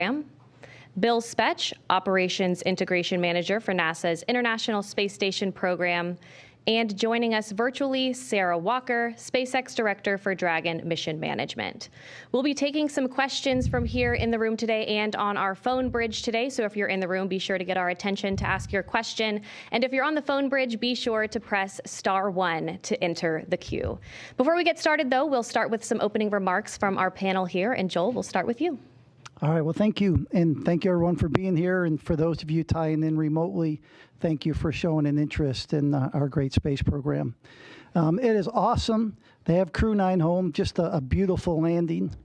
Bill Spetch, Operations Integration Manager for NASA's International Space Station Program, and joining us virtually, Sarah Walker, SpaceX Director for Dragon Mission Management. We'll be taking some questions from here in the room today and on our phone bridge today, so if you're in the room, be sure to get our attention to ask your question. And if you're on the phone bridge, be sure to press *1 to enter the queue. Before we get started, though, we'll start with some opening remarks from our panel here. And Joel, we'll start with you. All right, well, thank you. And thank you, everyone, for being here. And for those of you tying in remotely, thank you for showing an interest in our great space program. It is awesome to have Crew-9 home, just a beautiful landing.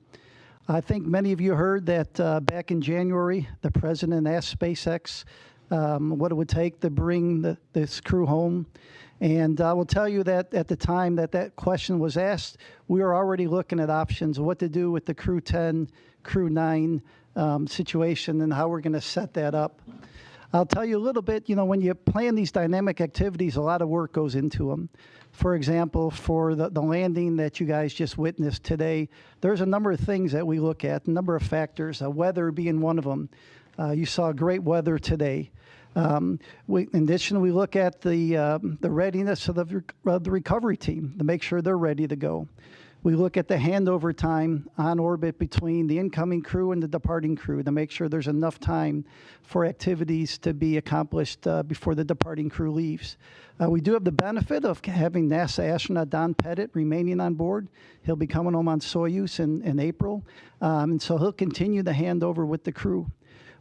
I think many of you heard that back in January, the president asked SpaceX what it would take to bring this crew home. And I will tell you that at the time that question was asked, we were already looking at options of what to do with the Crew-10, Crew-9 situation and how we're going to set that up. I'll tell you a little bit, when you plan these dynamic activities, a lot of work goes into them. For example, for the landing that you guys just witnessed today, there's a number of things that we look at, a number of factors, weather being one of them. You saw great weather today. In addition, we look at the readiness of the recovery team to make sure they're ready to go. We look at the handover time on orbit between the incoming crew and the departing crew to make sure there's enough time for activities to be accomplished before the departing crew leaves. We do have the benefit of having NASA astronaut Don Pettit remaining on board. He'll be coming home on Soyuz in April, and so he'll continue the handover with the crew.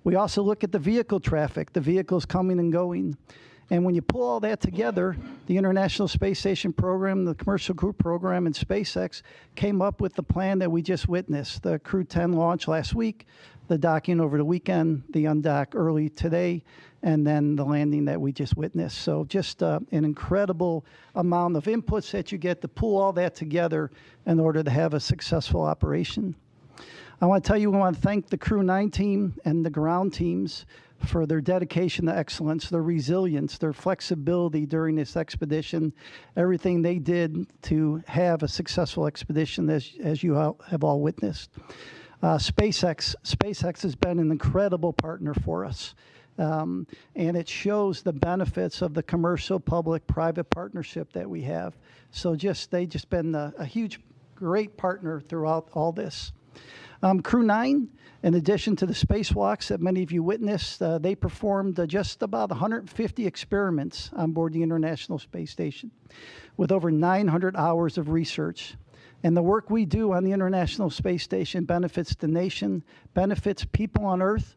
We also look at the vehicle traffic, the vehicles coming and going. And when you pull all that together, the International Space Station program, the Commercial Crew program, and SpaceX came up with the plan that we just witnessed. The Crew-10 launch last week, the docking over the weekend, the undock early today, and then the landing that we just witnessed. So just an incredible amount of inputs that you get to pull all that together in order to have a successful operation. I want to tell you, we want to thank the Crew-9 team and the ground teams for their dedication to excellence, their resilience, their flexibility during this expedition, everything they did to have a successful expedition, as you have all witnessed. SpaceX has been an incredible partner for us, and it shows the benefits of the commercial, public, private partnership that we have. So they just been a huge, great partner throughout all this. Crew-9, in addition to the spacewalks that many of you witnessed, they performed just about 150 experiments on board the International Space Station with over 900 hours of research. And the work we do on the International Space Station benefits the nation, benefits people on Earth,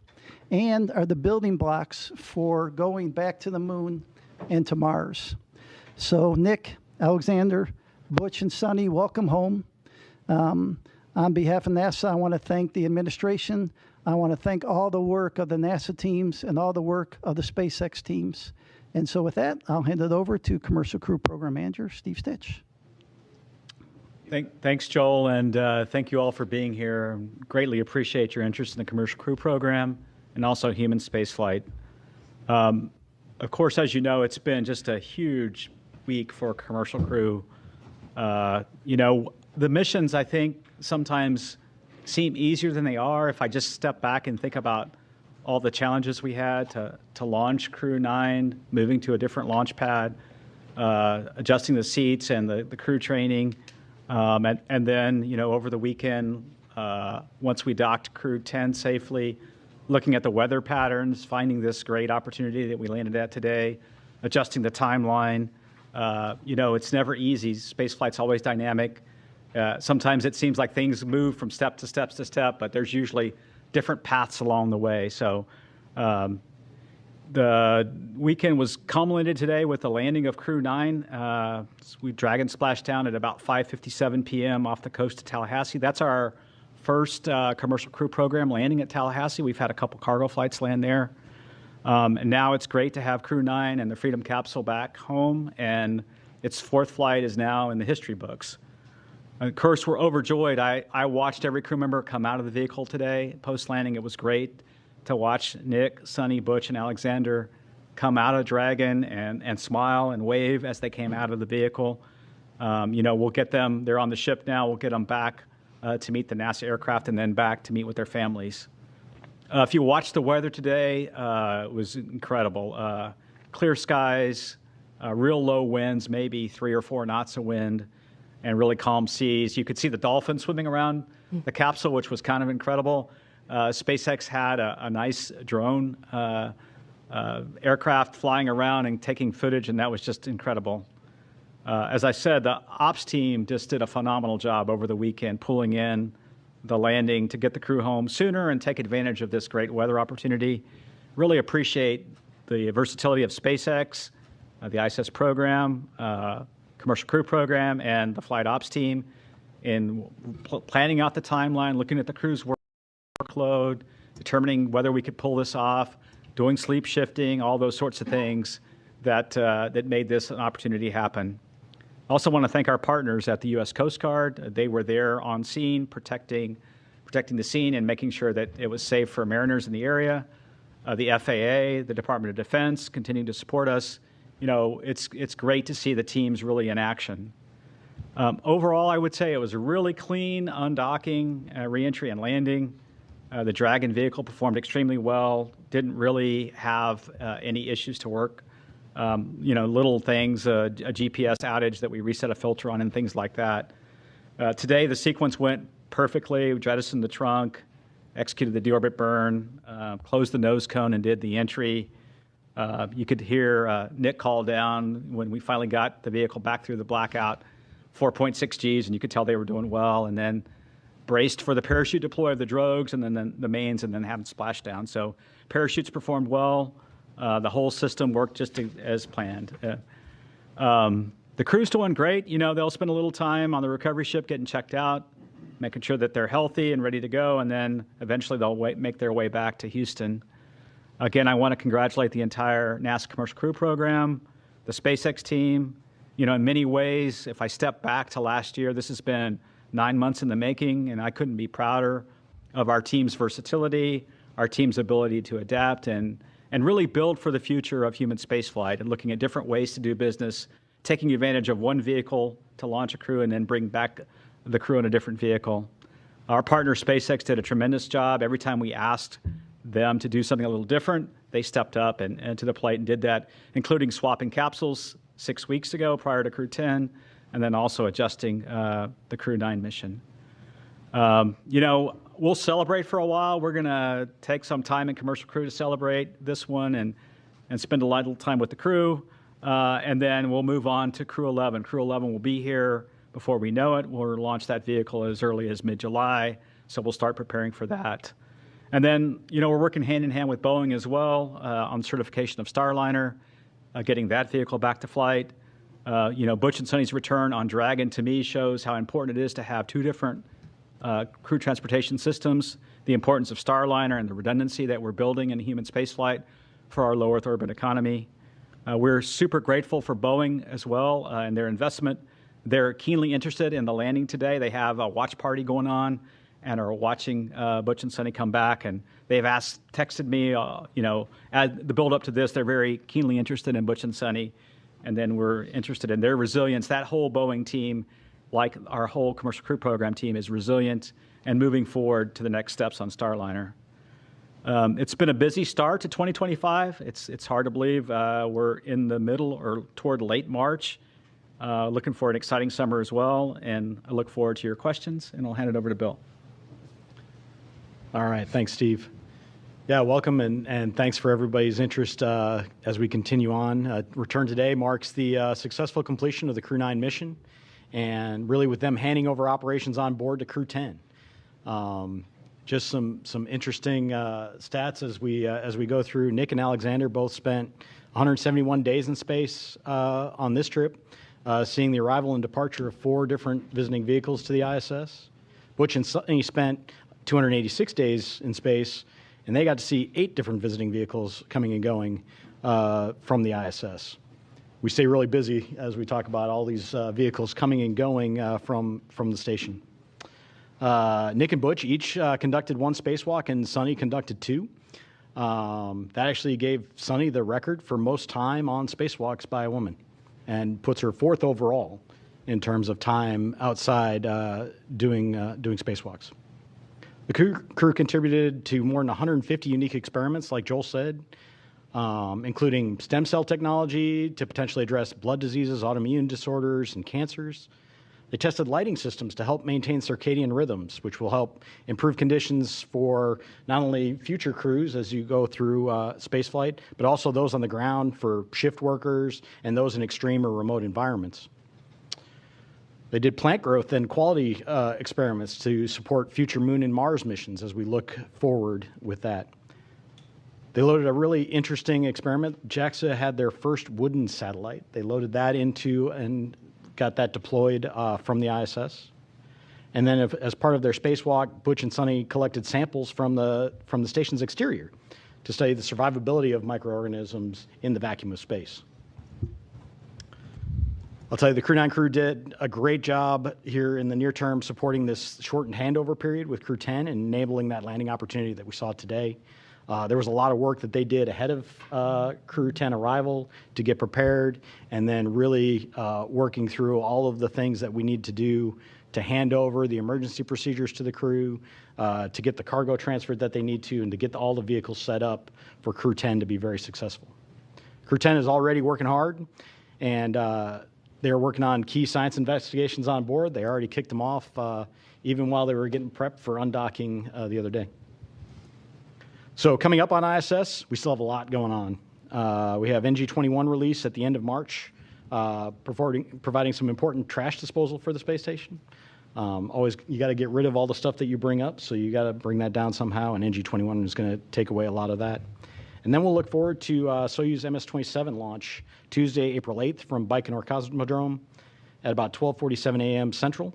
and are the building blocks for going back to the moon and to Mars. So Nick, Alexander, Butch, and Sunny, welcome home. On behalf of NASA, I want to thank the administration. I want to thank all the work of the NASA teams and all the work of the SpaceX teams. And so with that, I'll hand it over to Commercial Crew Program Manager, Steve Stich. Thanks, Joel, and thank you all for being here. Greatly appreciate your interest in the Commercial Crew Program and also human spaceflight. Of course, as you know, it's been just a huge week for Commercial Crew. The missions, I think, sometimes seem easier than they are. If I just step back and think about all the challenges we had to launch Crew-9, moving to a different launch pad, adjusting the seats and the crew training, and then, over the weekend, once we docked Crew-10 safely, looking at the weather patterns, finding this great opportunity that we landed at today, adjusting the timeline. It's never easy. Spaceflight's always dynamic. Sometimes it seems like things move from step to step, but there's usually different paths along the way. So the weekend was culminated today with the landing of Crew-9. We Dragon splashed down at about 5:57 p.m. off the coast of Tallahassee. That's our first commercial crew program landing at Tallahassee. We've had a couple cargo flights land there. And now it's great to have Crew-9 and the Freedom capsule back home, and its fourth flight is now in the history books. Of course, we're overjoyed. I watched every crew member come out of the vehicle today. Post-landing, it was great to watch Nick, Sunny, Butch, and Alexander come out of Dragon and smile and wave as they came out of the vehicle. We'll get them, they're on the ship now, we'll get them back to meet the NASA aircraft and then back to meet with their families. If you watch the weather today, it was incredible. Clear skies, real low winds, maybe 3 or 4 knots of wind, and really calm seas. You could see the dolphins swimming around the capsule, which was kind of incredible. SpaceX had a nice drone aircraft flying around and taking footage, and that was just incredible. As I said, the ops team just did a phenomenal job over the weekend, pulling in the landing to get the crew home sooner and take advantage of this great weather opportunity. Really appreciate the versatility of SpaceX, the ISS program, commercial crew program, and the flight ops team in planning out the timeline, looking at the crew's workload, determining whether we could pull this off, doing sleep shifting, all those sorts of things that made this an opportunity happen. I also want to thank our partners at the U.S. Coast Guard. They were there on scene, protecting the scene and making sure that it was safe for mariners in the area. The FAA, the Department of Defense, continuing to support us. You know, it's great to see the teams really in action. Overall, I would say it was a really clean undocking, reentry, and landing. The Dragon vehicle performed extremely well. Didn't really have any issues to work. You know, little things, a GPS outage that we reset a filter on and things like that. Today, the sequence went perfectly. We jettisoned the trunk, executed the deorbit burn, closed the nose cone, and did the entry. You could hear Nick call down when we finally got the vehicle back through the blackout, 4.6 Gs, and you could tell they were doing well, and then braced for the parachute deploy of the drogues and then the mains, and then having splashdown. So parachutes performed well. The whole system worked just as planned. The crew's doing great. You know, they'll spend a little time on the recovery ship getting checked out, making sure that they're healthy and ready to go, and then eventually they'll make their way back to Houston. Again, I want to congratulate the entire NASA Commercial Crew Program, the SpaceX team. You know, in many ways, if I step back to last year, this has been 9 months in the making, and I couldn't be prouder of our team's versatility, our team's ability to adapt, and really build for the future of human spaceflight and looking at different ways to do business, taking advantage of one vehicle to launch a crew and then bring back the crew in a different vehicle. Our partner SpaceX did a tremendous job. Every time we asked them to do something a little different, they stepped up and to the plate and did that, including swapping capsules 6 weeks ago prior to Crew 10, and then also adjusting the Crew-9 mission. You know, we'll celebrate for a while. We're going to take some time in Commercial Crew to celebrate this one and spend a little time with the crew, and then we'll move on to Crew 11. Crew 11 will be here before we know it. We'll launch that vehicle as early as mid-July, so we'll start preparing for that. And then, you know, we're working hand in hand with Boeing as well on certification of Starliner, getting that vehicle back to flight. You know, Butch and Sunny's return on Dragon, to me, shows how important it is to have 2 different crew transportation systems, the importance of Starliner and the redundancy that we're building in human spaceflight for our low Earth orbit economy. We're super grateful for Boeing as well and their investment. They're keenly interested in the landing today. They have a watch party going on and are watching Butch and Sunny come back. And they've texted me, you know, at the build up to this, they're very keenly interested in Butch and Sunny. And then we're interested in their resilience. That whole Boeing team, like our whole Commercial Crew Program team, is resilient and moving forward to the next steps on Starliner. It's been a busy start to 2025. It's hard to believe we're in the middle or toward late March. Looking for an exciting summer as well, and I look forward to your questions, and I'll hand it over to Bill. All right, thanks, Steve. Yeah, welcome, and thanks for everybody's interest as we continue on. Return today marks the successful completion of the Crew-9 mission, and really with them handing over operations on board to Crew 10. Just some interesting stats as we go through. Nick and Alexander both spent 171 days in space on this trip, seeing the arrival and departure of 4 different visiting vehicles to the ISS. Butch and Sunny spent 286 days in space, and they got to see 8 different visiting vehicles coming and going from the ISS. We stay really busy as we talk about all these vehicles coming and going from the station. Nick and Butch each conducted 1 spacewalk, and Sunny conducted 2. That actually gave Sunny the record for most time on spacewalks by a woman, and puts her 4th overall in terms of time outside doing spacewalks. The crew contributed to more than 150 unique experiments, like Joel said, including stem cell technology to potentially address blood diseases, autoimmune disorders, and cancers. They tested lighting systems to help maintain circadian rhythms, which will help improve conditions for not only future crews as you go through spaceflight, but also those on the ground for shift workers and those in extreme or remote environments. They did plant growth and quality experiments to support future Moon and Mars missions as we look forward with that. They loaded a really interesting experiment. JAXA had their first wooden satellite. They loaded that into and got that deployed from the ISS. And then as part of their spacewalk, Butch and Sunny collected samples from the station's exterior to study the survivability of microorganisms in the vacuum of space. I'll tell you, the Crew-9 crew did a great job here in the near term supporting this shortened handover period with Crew-10 and enabling that landing opportunity that we saw today. There was a lot of work that they did ahead of Crew-10 arrival to get prepared, and then really working through all of the things that we need to do to hand over the emergency procedures to the crew, to get the cargo transferred that they need to, and to get all the vehicles set up for Crew-10 to be very successful. Crew-10 is already working hard, and they're working on key science investigations on board. They already kicked them off even while they were getting prepped for undocking the other day. So coming up on ISS, we still have a lot going on. We have NG-21 release at the end of March, providing some important trash disposal for the space station. Always, you got to get rid of all the stuff that you bring up, so you got to bring that down somehow, and NG-21 is going to take away a lot of that. And then we'll look forward to Soyuz MS-27 launch Tuesday, April 8th from Baikonur Cosmodrome at about 12:47 a.m. Central.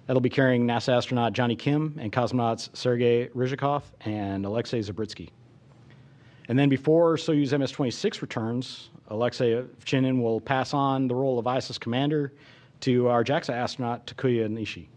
That'll be carrying NASA astronaut Johnny Kim and cosmonauts Sergei Ryzhikov and Alexei Zabritsky. And then before Soyuz MS-26 returns, Alexei Ovchinin will pass on the role of ISS commander to our JAXA astronaut Takuya Nishi.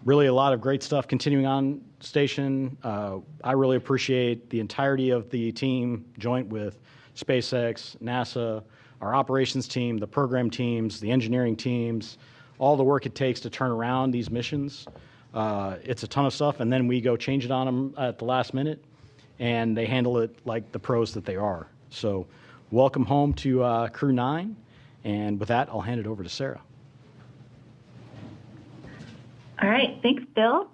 Really a lot of great stuff continuing on station. I really appreciate the entirety of the team, joint with SpaceX, NASA, our operations team, the program teams, the engineering teams, all the work it takes to turn around these missions. It's a ton of stuff, and then we go change it on them at the last minute, and they handle it like the pros that they are. So welcome home to Crew-9, and with that, I'll hand it over to Sarah. All right, thanks, Bill.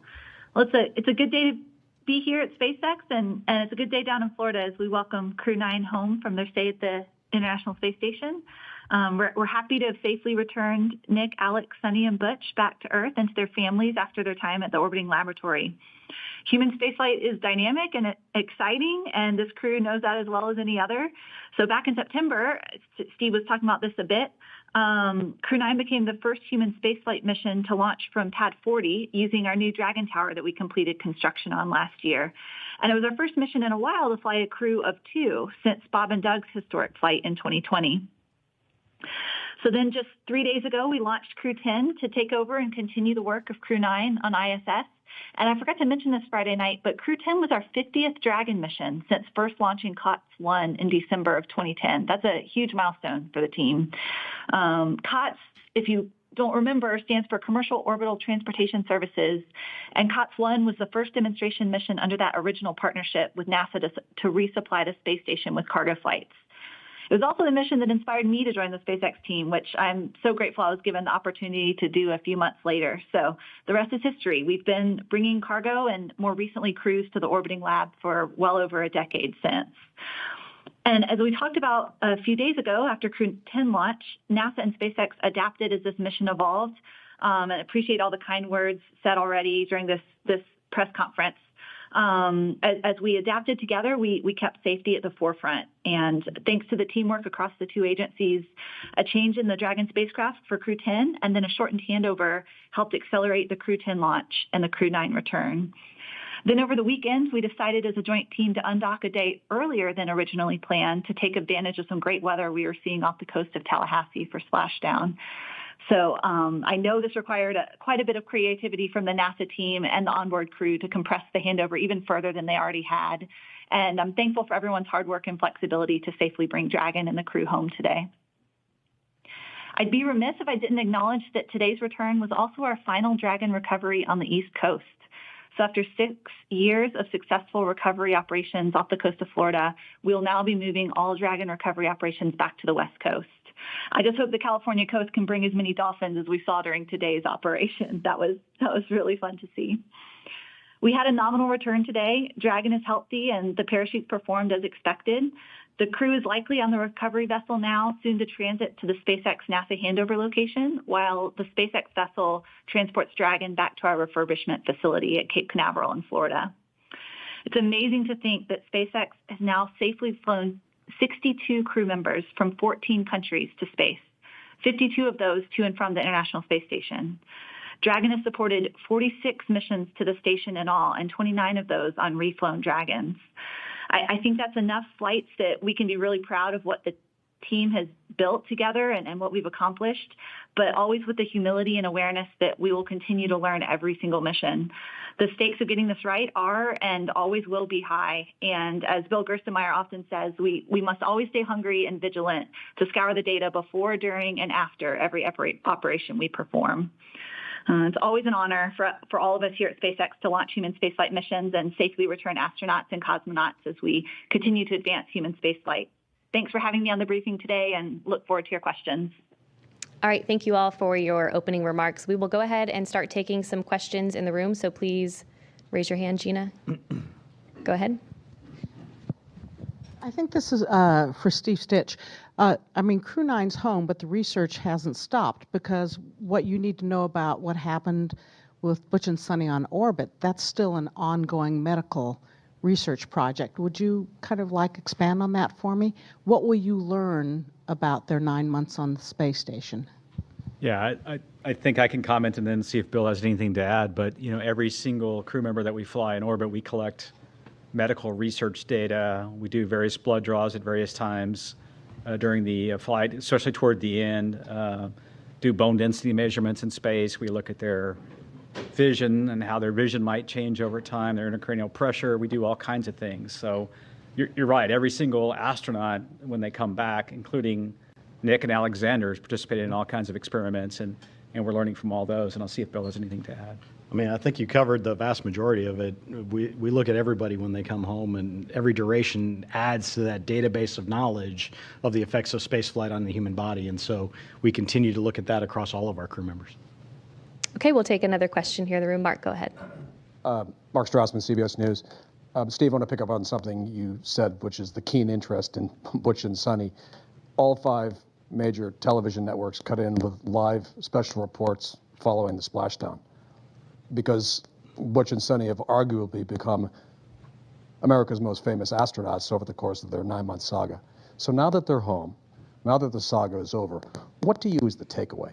Well, it's a good day to be here at SpaceX, and it's a good day down in Florida as we welcome Crew-9 home from their stay at the International Space Station. We're happy to have safely returned Nick, Alex, Sunny, and Butch back to Earth and to their families after their time at the orbiting laboratory. Human spaceflight is dynamic and exciting, and this crew knows that as well as any other. So back in September, Steve was talking about this a bit, Crew-9 became the first human spaceflight mission to launch from Pad 40 using our new Dragon Tower that we completed construction on last year. And it was our first mission in a while to fly a crew of 2 since Bob and Doug's historic flight in 2020. So then just 3 days ago, we launched Crew-10 to take over and continue the work of Crew-9 on ISS. And I forgot to mention this Friday night, but Crew-10 was our 50th Dragon mission since first launching COTS-1 in December of 2010. That's a huge milestone for the team. COTS, if you don't remember, stands for Commercial Orbital Transportation Services. And COTS-1 was the first demonstration mission under that original partnership with NASA to resupply the space station with cargo flights. It was also the mission that inspired me to join the SpaceX team, which I'm so grateful I was given the opportunity to do a few months later. So the rest is history. We've been bringing cargo and more recently crews to the orbiting lab for well over a decade since. And as we talked about a few days ago after Crew-10 launch, NASA and SpaceX adapted as this mission evolved. And I appreciate all the kind words said already during this press conference. As we adapted together, we kept safety at the forefront. And thanks to the teamwork across the two agencies, a change in the Dragon spacecraft for Crew-10 and then a shortened handover helped accelerate the Crew-10 launch and the Crew-9 return. Then over the weekend, we decided as a joint team to undock a day earlier than originally planned to take advantage of some great weather we were seeing off the coast of Tallahassee for splashdown. So I know this required quite a bit of creativity from the NASA team and the onboard crew to compress the handover even further than they already had. And I'm thankful for everyone's hard work and flexibility to safely bring Dragon and the crew home today. I'd be remiss if I didn't acknowledge that today's return was also our final Dragon recovery on the East Coast. So after 6 years of successful recovery operations off the coast of Florida, we'll now be moving all Dragon recovery operations back to the West Coast. I just hope the California coast can bring as many dolphins as we saw during today's operation. That was really fun to see. We had a nominal return today. Dragon is healthy and the parachutes performed as expected. The crew is likely on the recovery vessel now, soon to transit to the SpaceX NASA handover location, while the SpaceX vessel transports Dragon back to our refurbishment facility at Cape Canaveral in Florida. It's amazing to think that SpaceX has now safely flown 62 crew members from 14 countries to space, 52 of those to and from the International Space Station. Dragon has supported 46 missions to the station in all, and 29 of those on reflown Dragons. I think that's enough flights that we can be really proud of what the team has built together and what we've accomplished, but always with the humility and awareness that we will continue to learn every single mission. The stakes of getting this right are and always will be high. And as Bill Gerstenmaier often says, we must always stay hungry and vigilant to scour the data before, during, and after every operation we perform. It's always an honor for all of us here at SpaceX to launch human spaceflight missions and safely return astronauts and cosmonauts as we continue to advance human spaceflight. Thanks for having me on the briefing today and look forward to your questions. All right, thank you all for your opening remarks. We will go ahead and start taking some questions in the room, so please raise your hand, Gina. Go ahead. I think this is for Steve Stich. Crew-9's home, but the research hasn't stopped, because what you need to know about what happened with Butch and Sunny on orbit, that's still an ongoing medical research project. Would you kind of expand on that for me? What will you learn about their 9 months on the space station? Yeah, I think I can comment and then see if Bill has anything to add. But every single crew member that we fly in orbit, we collect medical research data. We do various blood draws at various times during the flight, especially toward the end. Do bone density measurements in space. We look at their vision and how their vision might change over time, their intracranial pressure. We do all kinds of things. So you're right. Every single astronaut, when they come back, including Nick and Alexander, has participated in all kinds of experiments, and we're learning from all those. And I'll see if Bill has anything to add. I think you covered the vast majority of it. We look at everybody when they come home, and every duration adds to that database of knowledge of the effects of spaceflight on the human body. And so we continue to look at that across all of our crew members. Okay, we'll take another question here in the room. Mark, go ahead. Mark Strassman, CBS News. Steve, I want to pick up on something you said, which is the keen interest in Butch and Sunny. All 5 major television networks cut in with live special reports following the splashdown, because Butch and Sunny have arguably become America's most famous astronauts over the course of their 9-month saga. So now that they're home, now that the saga is over, what do you is the takeaway?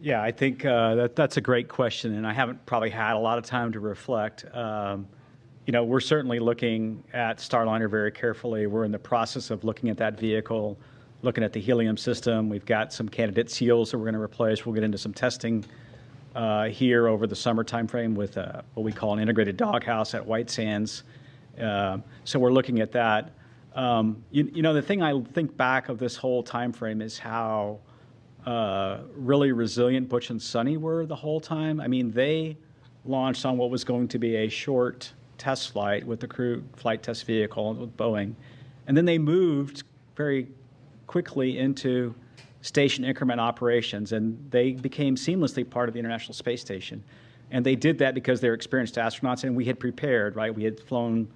Yeah, I think that's a great question, and I haven't probably had a lot of time to reflect. We're certainly looking at Starliner very carefully. We're in the process of looking at that vehicle, looking at the helium system. We've got some candidate seals that we're going to replace. We'll get into some testing here over the summer timeframe with what we call an integrated doghouse at White Sands. So we're looking at that. The thing I think back of this whole timeframe is how really resilient Butch and Sunny were the whole time. They launched on what was going to be a short test flight with the crew flight test vehicle with Boeing. And then they moved very quickly into station increment operations, and they became seamlessly part of the International Space Station. And they did that because they're experienced astronauts, and we had prepared, right? We had flown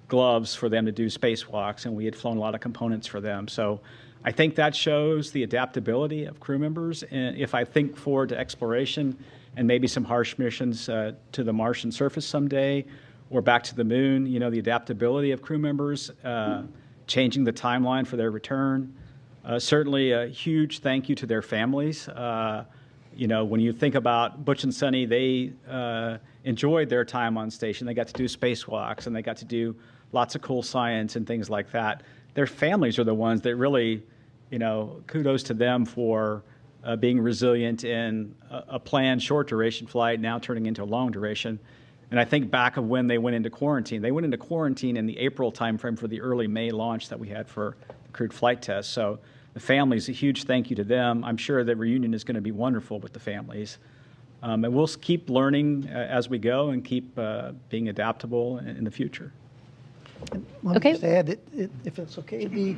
gloves for them to do spacewalks, and we had flown a lot of components for them. So I think that shows the adaptability of crew members. And if I think forward to exploration and maybe some harsh missions to the Martian surface someday, or back to the moon, the adaptability of crew members, changing the timeline for their return. Certainly a huge thank you to their families. When you think about Butch and Sunny, they enjoyed their time on station. They got to do spacewalks, and they got to do lots of cool science and things like that. Their families are the ones that really, kudos to them for being resilient in a planned short duration flight now turning into a long duration. And I think back of when they went into quarantine. They went into quarantine in the April timeframe for the early May launch that we had for the crewed flight test. So the families, a huge thank you to them. I'm sure the reunion is going to be wonderful with the families. And we'll keep learning as we go and keep being adaptable in the future. Let me just add, if it's okay,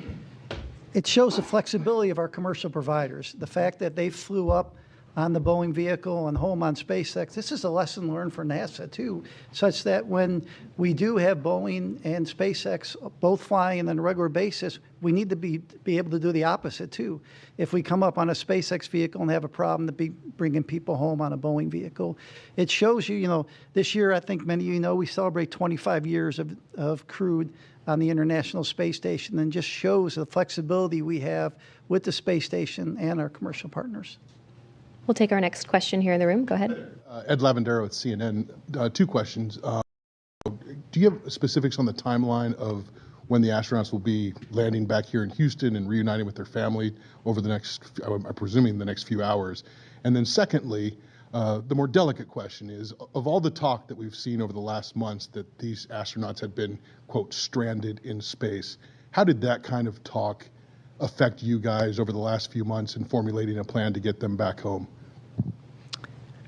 it shows the flexibility of our commercial providers. The fact that they flew up on the Boeing vehicle and home on SpaceX, this is a lesson learned for NASA too, such that when we do have Boeing and SpaceX both flying on a regular basis, we need to be able to do the opposite too. If we come up on a SpaceX vehicle and have a problem, to be bringing people home on a Boeing vehicle. It shows you, this year, I think many of you know, we celebrate 25 years of Crew on the International Space Station, and just shows the flexibility we have with the space station and our commercial partners. We'll take our next question here in the room. Go ahead. Ed Lavandero with CNN. Two questions. Do you have specifics on the timeline of when the astronauts will be landing back here in Houston and reuniting with their family over the next, I'm presuming, the next few hours? And then secondly, the more delicate question is, of all the talk that we've seen over the last months that these astronauts had been, quote, stranded in space, how did that kind of talk affect you guys over the last few months in formulating a plan to get them back home?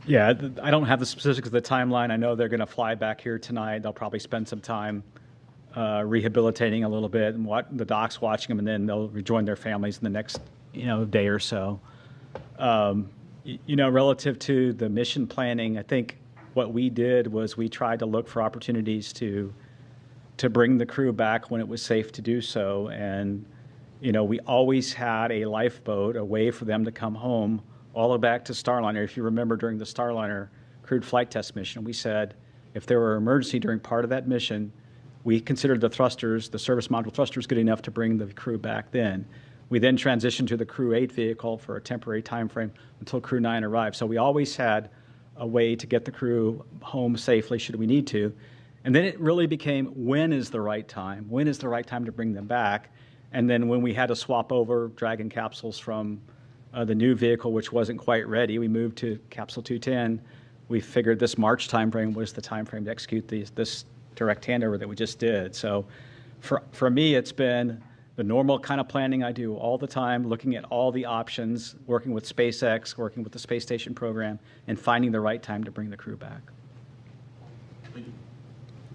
Yeah, I don't have the specifics of the timeline. I know they're going to fly back here tonight. They'll probably spend some time rehabilitating a little bit, and the doc's watching them, and then they'll rejoin their families in the next day or so. Relative to the mission planning, I think what we did was we tried to look for opportunities to bring the crew back when it was safe to do so, and we always had a lifeboat, a way for them to come home, all the way back to Starliner. If you remember, during the Starliner crewed flight test mission, we said if there were an emergency during part of that mission, we considered the thrusters, the service module thrusters, good enough to bring the crew back then. We then transitioned to the Crew-8 vehicle for a temporary time frame until Crew-9 arrived. So we always had a way to get the crew home safely should we need to. And then it really became, when is the right time? When is the right time to bring them back? And then when we had to swap over Dragon capsules from the new vehicle, which wasn't quite ready, we moved to Capsule 210. We figured this March timeframe was the timeframe to execute this direct handover that we just did. So for me, it's been the normal kind of planning I do all the time, looking at all the options, working with SpaceX, working with the space station program, and finding the right time to bring the crew back.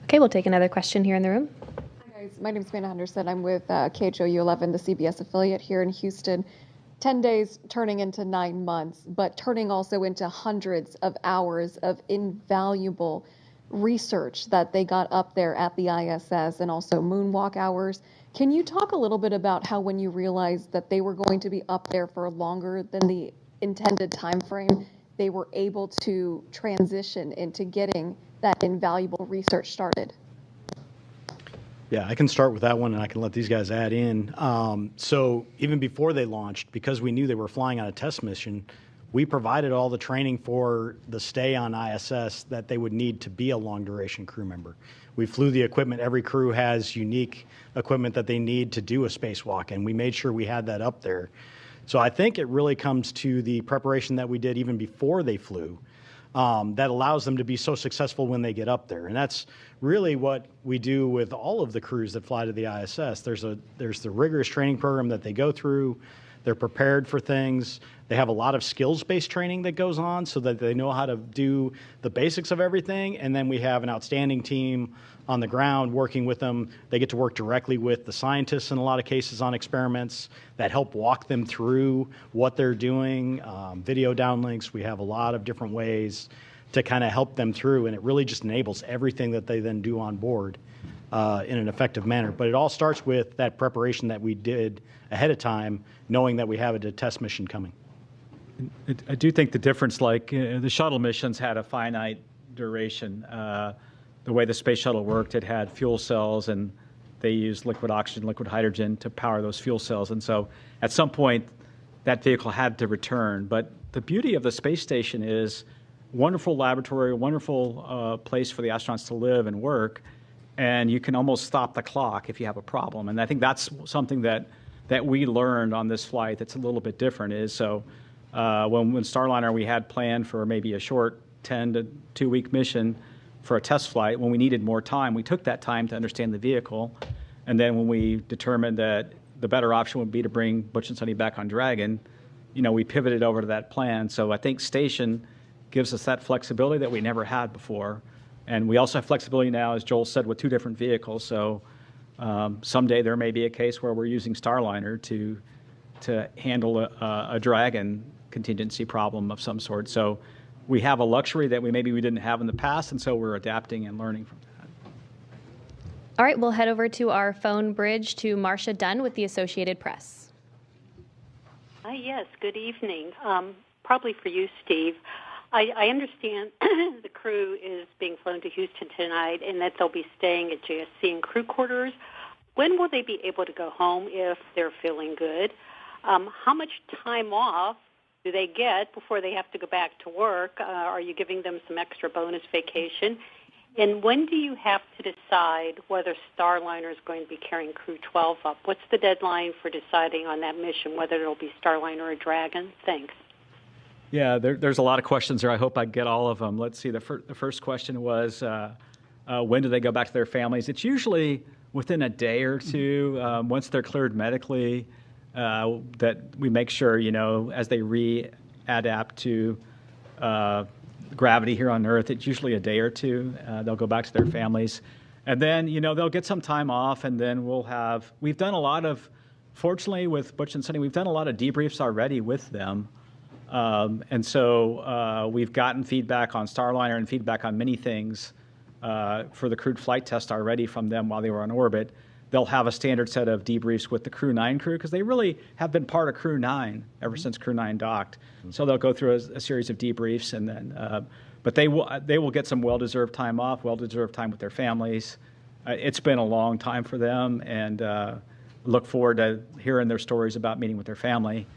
Okay, we'll take another question here in the room. Hi guys, my name is Amanda Henderson. I'm with KHOU 11, the CBS affiliate here in Houston. 10 days turning into 9 months, but turning also into hundreds of hours of invaluable research that they got up there at the ISS, and also moonwalk hours. Can you talk a little bit about how, when you realized that they were going to be up there for longer than the intended time frame, they were able to transition into getting that invaluable research started? Yeah, I can start with that one, and I can let these guys add in. So even before they launched, because we knew they were flying on a test mission, we provided all the training for the stay on ISS that they would need to be a long-duration crew member. We flew the equipment. Every crew has unique equipment that they need to do a spacewalk, and we made sure we had that up there. So I think it really comes to the preparation that we did even before they flew that allows them to be so successful when they get up there. And that's really what we do with all of the crews that fly to the ISS. There's the rigorous training program that they go through. They're prepared for things. They have a lot of skills-based training that goes on so that they know how to do the basics of everything. And then we have an outstanding team on the ground working with them. They get to work directly with the scientists in a lot of cases on experiments that help walk them through what they're doing, video downlinks. We have a lot of different ways to kind of help them through, and it really just enables everything that they then do on board in an effective manner. But it all starts with that preparation that we did ahead of time, knowing that we have a test mission coming. I do think the difference, the shuttle missions had a finite duration. The way the space shuttle worked, it had fuel cells, and they used liquid oxygen, liquid hydrogen to power those fuel cells. And so at some point, that vehicle had to return. But the beauty of the space station is wonderful laboratory, wonderful place for the astronauts to live and work, and you can almost stop the clock if you have a problem. And I think that's something that we learned on this flight that's a little bit different is, so when Starliner we had planned for maybe a short 10 to 2 week mission for a test flight. When we needed more time, we took that time to understand the vehicle. And then when we determined that the better option would be to bring Butch and Sunny back on Dragon, we pivoted over to that plan. So I think Station gives us that flexibility that we never had before. And we also have flexibility now, as Joel said, with 2 different vehicles. So someday there may be a case where we're using Starliner to handle a Dragon contingency problem of some sort. So we have a luxury that we didn't have in the past, and so we're adapting and learning from that. All right, we'll head over to our phone bridge to Marcia Dunn with the Associated Press. Yes, good evening. Probably for you, Steve. I understand the crew is being flown to Houston tonight and that they'll be staying at JSC and crew quarters. When will they be able to go home if they're feeling good? How much time off do they get before they have to go back to work? Are you giving them some extra bonus vacation? And when do you have to decide whether Starliner is going to be carrying Crew 12 up? What's the deadline for deciding on that mission, whether it'll be Starliner or Dragon? Thanks. Yeah, there's a lot of questions there. I hope I get all of them. Let's see. The first question was, when do they go back to their families? It's usually within a day or two, once they're cleared medically, that we make sure, as they readapt to gravity here on Earth, it's usually a day or two. They'll go back to their families. And then, they'll get some time off, and then we've done a lot of, fortunately with Butch and Sunny, we've done a lot of debriefs already with them. And so we've gotten feedback on Starliner and feedback on many things for the crewed flight test already from them while they were on orbit. They'll have a standard set of debriefs with the Crew-9 crew because they really have been part of Crew-9 ever since Crew-9 docked. So they'll go through a series of debriefs, and then, but they will get some well-deserved time off, well-deserved time with their families. It's been a long time for them, and look forward to hearing their stories about meeting with their family.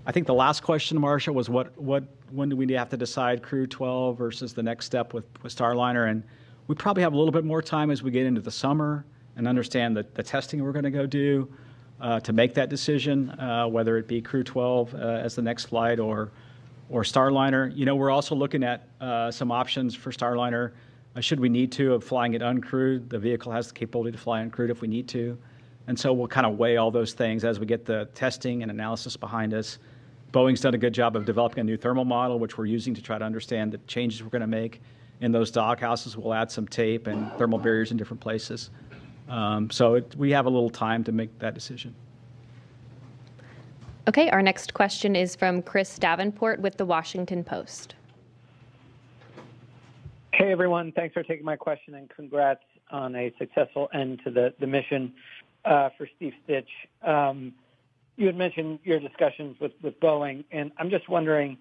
I think the last question, Marcia, was when do we have to decide Crew 12 versus the next step with Starliner? And we probably have a little bit more time as we get into the summer and understand the testing we're going to go do to make that decision, whether it be Crew 12 as the next flight or Starliner. We're also looking at some options for Starliner. Should we need to, of flying it uncrewed, the vehicle has the capability to fly uncrewed if we need to. And so we'll kind of weigh all those things as we get the testing and analysis behind us. Boeing's done a good job of developing a new thermal model, which we're using to try to understand the changes we're going to make in those dog houses. We'll add some tape and thermal barriers in different places. We have a little time to make that decision. Okay, our next question is from Chris Davenport with The Washington Post. Hey, everyone. Thanks for taking my question, and congrats on a successful end to the mission for Steve Stich. You had mentioned your discussions with Boeing, and I'm just wondering,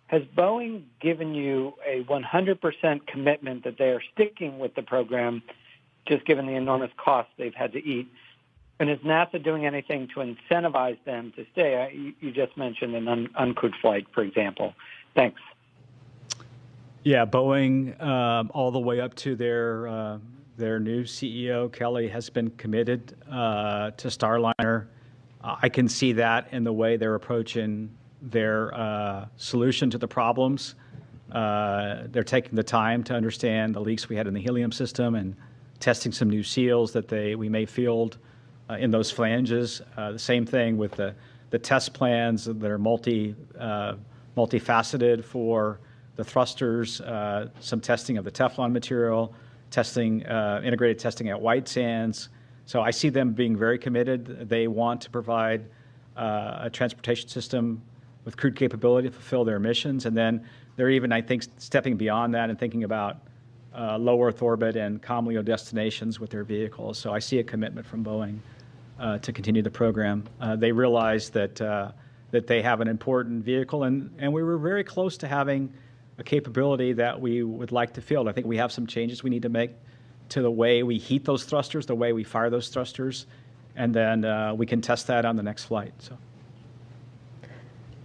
has Boeing given you a 100% commitment that they are sticking with the program, just given the enormous costs they've had to eat? And is NASA doing anything to incentivize them to stay? You just mentioned an uncrewed flight, for example. Thanks. Yeah, Boeing, all the way up to their new CEO, Kelly, has been committed to Starliner. I can see that in the way they're approaching their solution to the problems. They're taking the time to understand the leaks we had in the helium system and testing some new seals that we may field in those flanges. The same thing with the test plans that are multifaceted for the thrusters, some testing of the Teflon material, testing, integrated testing at White Sands. So I see them being very committed. They want to provide a transportation system with crewed capability to fulfill their missions. And then they're even, I think, stepping beyond that and thinking about low Earth orbit and COMLEO destinations with their vehicles. So I see a commitment from Boeing to continue the program. They realize that they have an important vehicle, and we were very close to having a capability that we would like to field. I think we have some changes we need to make to the way we heat those thrusters, the way we fire those thrusters, and then we can test that on the next flight. So,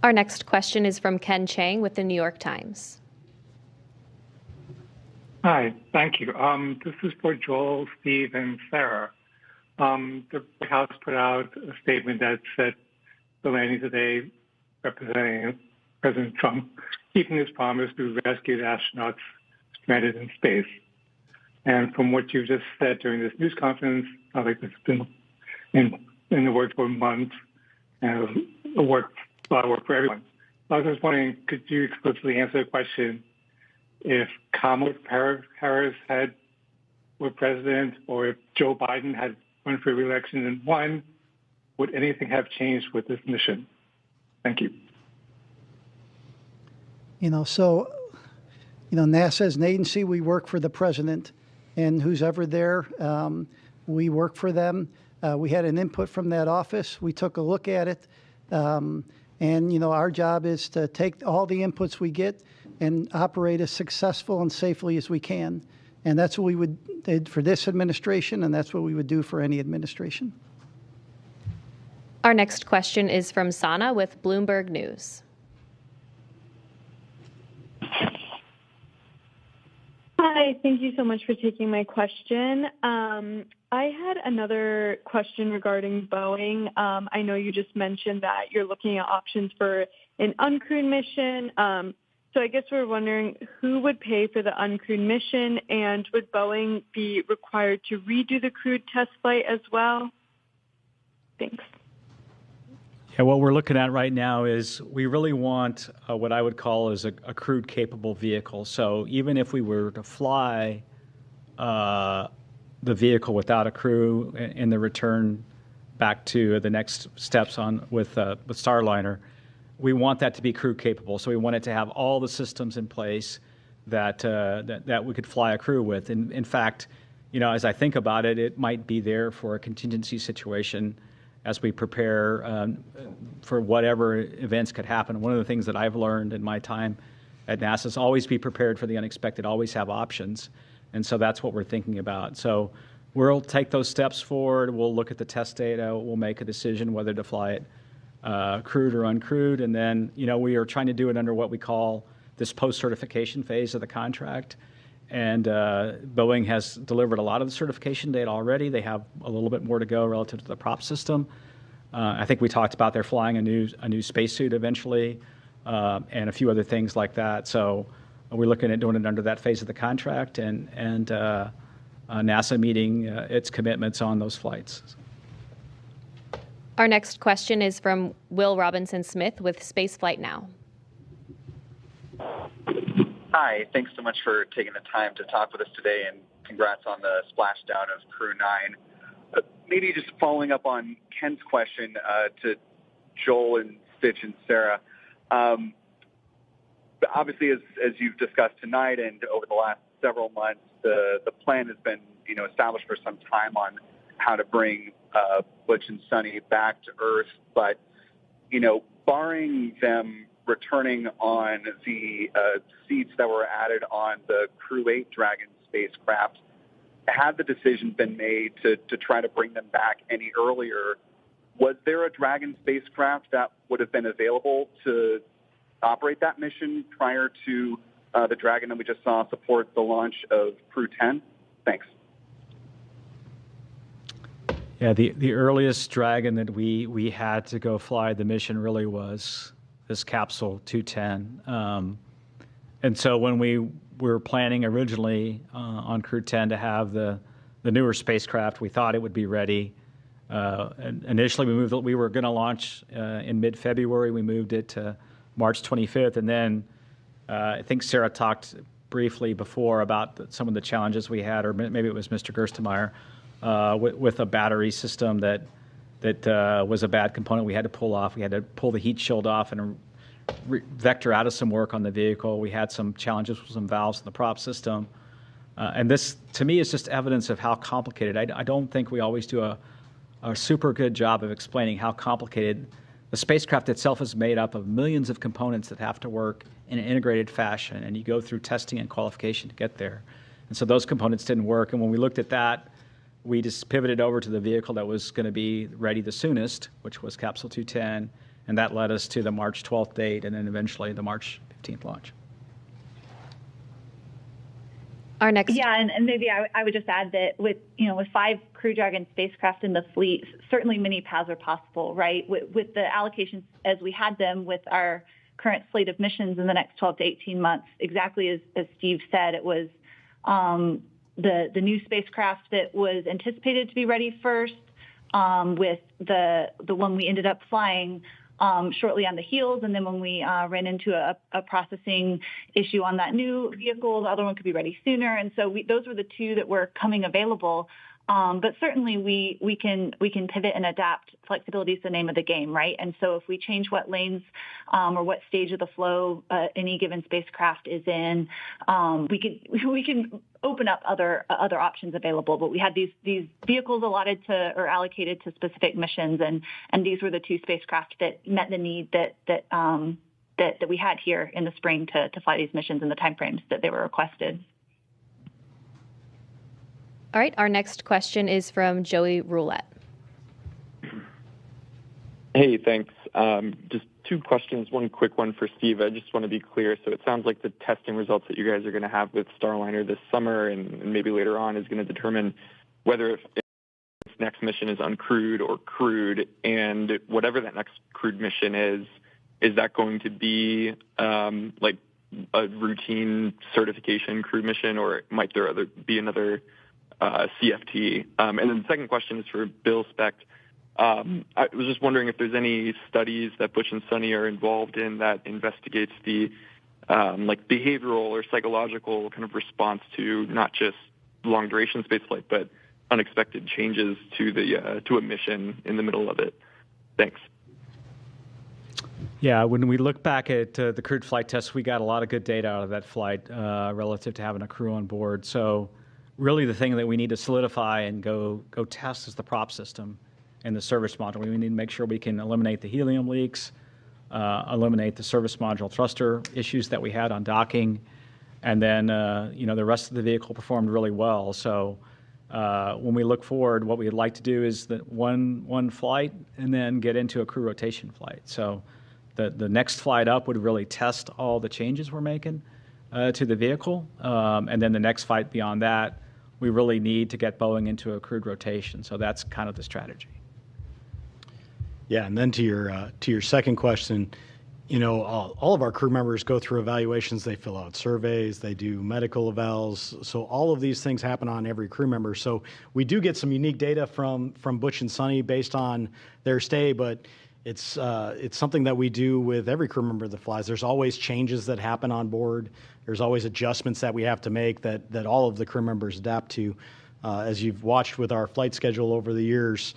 our next question is from Ken Chang with the New York Times. Hi, thank you. This is for Joel, Steve, and Sarah. The White House put out a statement that said the landing today, representing President Trump, keeping his promise to rescue the astronauts stranded in space. And from what you just said during this news conference, I think it's been in in the words were months, and a lot of work for everyone. I was just wondering, could you explicitly answer the question, if Kamala Harris were president, or if Joe Biden had run for re-election and won, would anything have changed with this mission? Thank you. NASA is an agency. We work for the president, and who's ever there, we work for them. We had an input from that office. We took a look at it. And our job is to take all the inputs we get and operate as successful and safely as we can. And that's what we did for this administration, and that's what we would do for any administration. Our next question is from Sana with Bloomberg News. Hi, thank you so much for taking my question. I had another question regarding Boeing. I know you just mentioned that you're looking at options for an uncrewed mission. So I guess we're wondering who would pay for the uncrewed mission, and would Boeing be required to redo the crewed test flight as well? Thanks. Yeah, what we're looking at right now is we really want what I would call is a crewed capable vehicle. So even if we were to fly the vehicle without a crew in the return back to the next steps on with Starliner, we want that to be crew capable. So we want it to have all the systems in place that we could fly a crew with. And in fact, as I think about it, it might be there for a contingency situation as we prepare for whatever events could happen. One of the things that I've learned in my time at NASA is always be prepared for the unexpected, always have options. And so that's what we're thinking about. So we'll take those steps forward. We'll look at the test data. We'll make a decision whether to fly it crewed or uncrewed. And then, we are trying to do it under what we call this post-certification phase of the contract. And Boeing has delivered a lot of the certification data already. They have a little bit more to go relative to the prop system. I think we talked about they're flying a new spacesuit eventually, and a few other things like that. So we're looking at doing it under that phase of the contract, and NASA meeting its commitments on those flights. Our next question is from Will Robinson-Smith with Spaceflight Now. Hi, thanks so much for taking the time to talk with us today, and congrats on the splashdown of Crew-9. Maybe just following up on Ken's question to Joel and Stich and Sarah. Obviously, as you've discussed tonight and over the last several months, the plan has been established for some time on how to bring Butch and Sunny back to Earth. But barring them returning on the seats that were added on the Crew-8 Dragon spacecraft, had the decision been made to try to bring them back any earlier, was there a Dragon spacecraft that would have been available to operate that mission prior to the Dragon that we just saw support the launch of Crew-10? Thanks. Yeah, the earliest Dragon that we had to go fly the mission really was this capsule 210. And so when we were planning originally on Crew-10 to have the newer spacecraft, we thought it would be ready. And initially, we were going to launch in mid-February. We moved it to March 25th. And then I think Sarah talked briefly before about some of the challenges we had, or maybe it was Mr. Gerstenmaier, with a battery system that was a bad component we had to pull off. We had to pull the heat shield off and vector out of some work on the vehicle. We had some challenges with some valves in the prop system. And this, to me, is just evidence of how complicated. I don't think we always do a super good job of explaining how complicated the spacecraft itself is made up of millions of components that have to work in an integrated fashion. And you go through testing and qualification to get there. And so those components didn't work. And when we looked at that, we just pivoted over to the vehicle that was going to be ready the soonest, which was Capsule 210, and that led us to the March 12th date and then eventually the March 15th launch. Our next, yeah, and maybe I would just add that with 5 Crew Dragon spacecraft in the fleet, certainly many paths are possible, right? With the allocations as we had them with our current slate of missions in the next 12 to 18 months, exactly as Steve said, it was the new spacecraft that was anticipated to be ready first. with the one we ended up flying shortly on the heels, and then when we ran into a processing issue on that new vehicle, the other one could be ready sooner. And so those were the two that were coming available. But certainly we can pivot and adapt. Flexibility is the name of the game, right? And so if we change what lanes or what stage of the flow any given spacecraft is in, we can open up other options available. But we had these vehicles allotted to or allocated to specific missions, and these were the two spacecraft that met the need that we had here in the spring to fly these missions in the timeframes that they were requested. All right, our next question is from Joey Roulette. Hey, thanks. Just two questions. One quick one for Steve. I just want to be clear. So it sounds like the testing results that you guys are going to have with Starliner this summer and maybe later on is going to determine whether if its next mission is uncrewed or crewed. And whatever that next crewed mission is that going to be like a routine certification crewed mission, or might there be another CFT? And then the second question is for Bill Specht. I was just wondering if there's any studies that Butch and Sunny are involved in that investigates the like behavioral or psychological kind of response to not just long duration spaceflight, but unexpected changes to the to a mission in the middle of it. Thanks. Yeah, when we look back at the crewed flight test, we got a lot of good data out of that flight relative to having a crew on board. So really the thing that we need to solidify and go test is the prop system and the service module. We need to make sure we can eliminate the helium leaks, eliminate the service module thruster issues that we had on docking, and then the rest of the vehicle performed really well. So when we look forward, what we'd like to do is that one flight and then get into a crew rotation flight. So the next flight up would really test all the changes we're making to the vehicle, and then the next flight beyond that, we really need to get Boeing into a crewed rotation. So that's kind of the strategy. Yeah, and then to your second question, all of our crew members go through evaluations. They fill out surveys. They do medical evals. So all of these things happen on every crew member. So we do get some unique data from Butch and Sunny based on their stay, but it's something that we do with every crew member that flies. There's always changes that happen on board. There's always adjustments that we have to make that all of the crew members adapt to. As you've watched with our flight schedule over the years,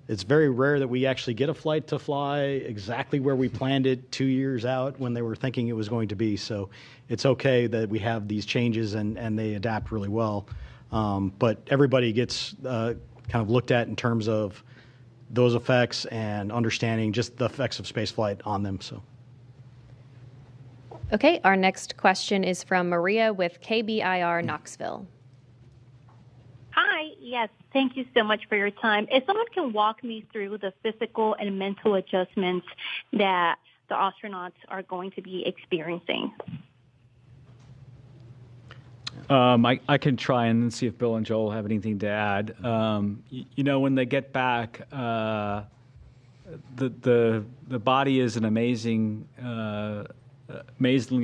it's very rare that we actually get a flight to fly exactly where we planned it 2 years out when they were thinking it was going to be. So it's okay that we have these changes and they adapt really well. But everybody gets kind of looked at in terms of those effects and understanding just the effects of spaceflight on them. So. Okay, our next question is from Maria with KBIR Knoxville. Hi, yes, thank you so much for your time. If someone can walk me through the physical and mental adjustments that the astronauts are going to be experiencing. I can try and see if Bill and Joel have anything to add. When they get back, the body is an amazingly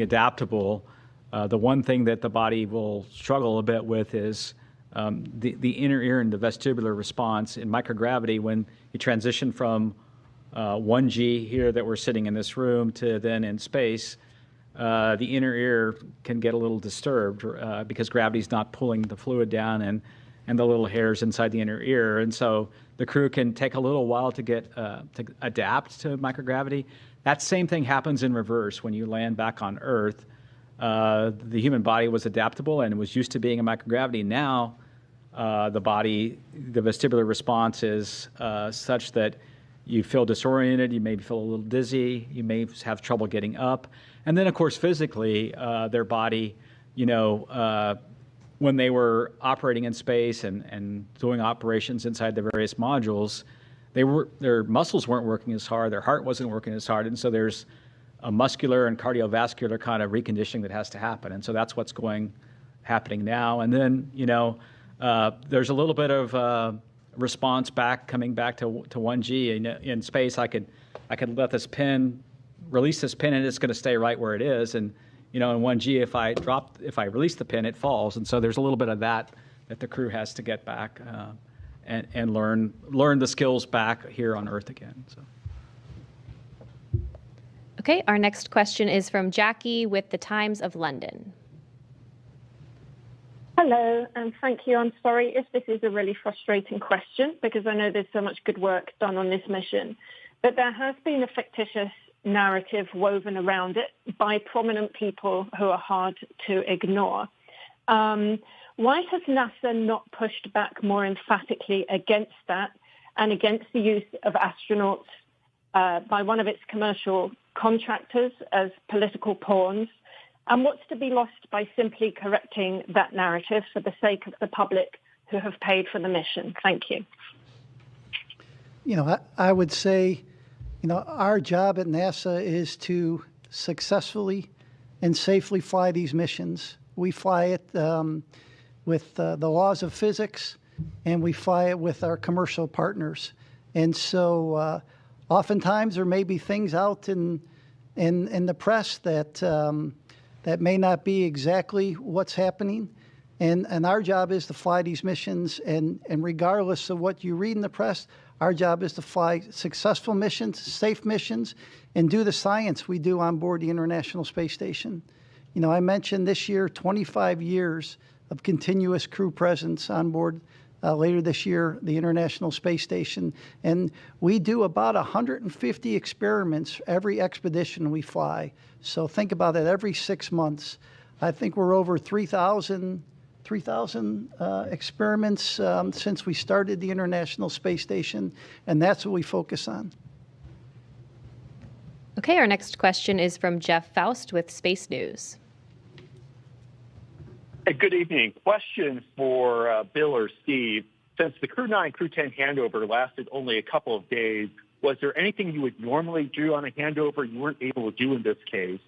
adaptable. The one thing that the body will struggle a bit with is the inner ear and the vestibular response in microgravity. When you transition from 1G here that we're sitting in this room to then in space, the inner ear can get a little disturbed because gravity's not pulling the fluid down and the little hairs inside the inner ear. And so the crew can take a little while to get to adapt to microgravity. That same thing happens in reverse when you land back on Earth. The human body was adaptable and was used to being in microgravity. Now the vestibular response is such that you feel disoriented, you may feel a little dizzy, you may have trouble getting up. And then, of course, physically, their body, when they were operating in space and doing operations inside the various modules, their muscles weren't working as hard, their heart wasn't working as hard, and so there's a muscular and cardiovascular kind of reconditioning that has to happen. And so that's what's happening now. And then, there's a little bit of response coming back to 1G. In space, I could let this pin, release this pin, and it's going to stay right where it is. And in 1G, if I release the pin, it falls. And so there's a little bit of that the crew has to get back. and learn the skills back here on Earth again. So. Okay, our next question is from Jackie with the Times of London. Hello, and thank you. I'm sorry if this is a really frustrating question because I know there's so much good work done on this mission, but there has been a fictitious narrative woven around it by prominent people who are hard to ignore. Why has NASA not pushed back more emphatically against that and against the use of astronauts by one of its commercial contractors as political pawns? And what's to be lost by simply correcting that narrative for the sake of the public who have paid for the mission? Thank you. I would say, our job at NASA is to successfully and safely fly these missions. We fly it with the laws of physics, and we fly it with our commercial partners. And so oftentimes there may be things out in the press that may not be exactly what's happening. And our job is to fly these missions, and regardless of what you read in the press, our job is to fly successful missions, safe missions, and do the science we do on board the International Space Station. I mentioned this year 25 years of continuous crew presence on board. Later this year, the International Space Station. And we do about 150 experiments every expedition we fly. So think about it, every 6 months. I think we're over 3,000 experiments since we started the International Space Station, and that's what we focus on. Okay, our next question is from Jeff Faust with Space News. Hey, good evening. Question for Bill or Steve. Since the Crew-9, Crew-10 handover lasted only a couple of days, was there anything you would normally do on a handover you weren't able to do in this case?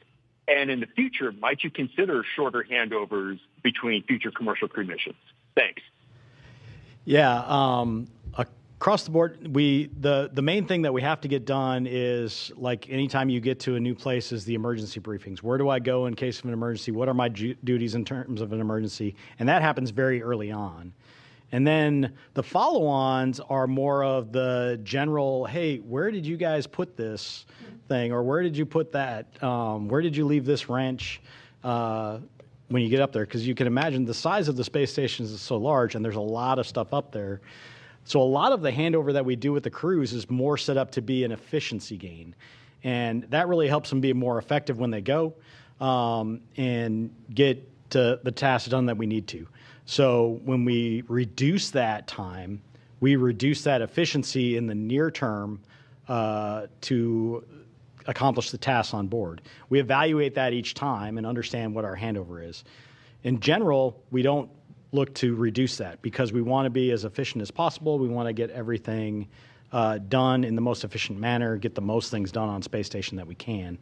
And in the future, might you consider shorter handovers between future commercial crew missions? Thanks. Yeah, across the board, the main thing that we have to get done is, like anytime you get to a new place, is the emergency briefings. Where do I go in case of an emergency? What are my duties in terms of an emergency? And that happens very early on. And then the follow-ons are more of the general, hey, where did you guys put this thing? Or where did you put that? Where did you leave this wrench when you get up there? Because you can imagine the size of the space stations is so large, and there's a lot of stuff up there. So a lot of the handover that we do with the crews is more set up to be an efficiency gain. And that really helps them be more effective when they go and get to the tasks done that we need to. So when we reduce that time, we reduce that efficiency in the near term to accomplish the tasks on board. We evaluate that each time and understand what our handover is. In general, we don't look to reduce that because we want to be as efficient as possible. We want to get everything done in the most efficient manner, get the most things done on Space Station that we can.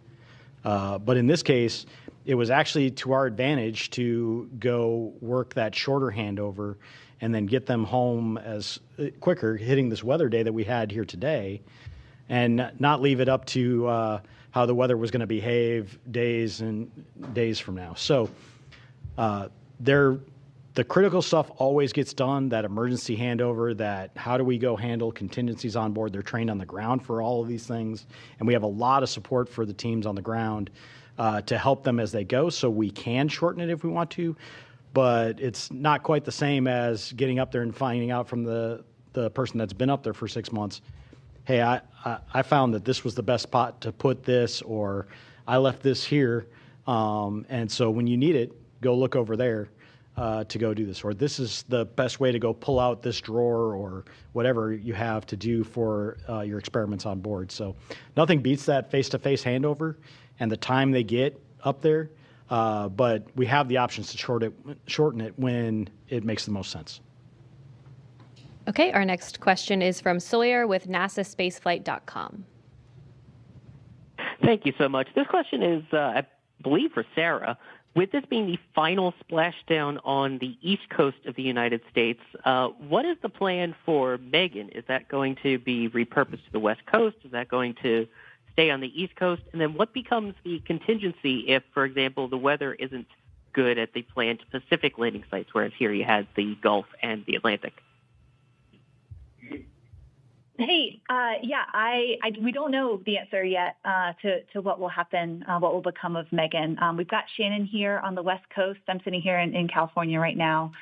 But in this case, it was actually to our advantage to go work that shorter handover and then get them home as quicker, hitting this weather day that we had here today, and not leave it up to how the weather was going to behave days and days from now. So the critical stuff always gets done, that emergency handover, that how do we go handle contingencies on board. They're trained on the ground for all of these things, and we have a lot of support for the teams on the ground to help them as they go, so we can shorten it if we want to, but it's not quite the same as getting up there and finding out from the person that's been up there for 6 months, hey, I found that this was the best spot to put this, or I left this here, and so when you need it, go look over there to go do this, or this is the best way to go pull out this drawer, or whatever you have to do for your experiments on board. So nothing beats that face-to-face handover and the time they get up there, but we have the options to shorten it when it makes the most sense. Okay, our next question is from Sawyer with NASAspaceflight.com. Thank you so much. This question is, I believe, for Sarah. With this being the final splashdown on the east coast of the United States, what is the plan for Megan? Is that going to be repurposed to the west coast? Is that going to stay on the east coast? And then what becomes the contingency if, for example, the weather isn't good at the planned Pacific landing sites, whereas here you had the Gulf and the Atlantic? Hey, we don't know the answer yet to what will happen, what will become of Megan. We've got Shannon here on the West Coast. I'm sitting here in California right now,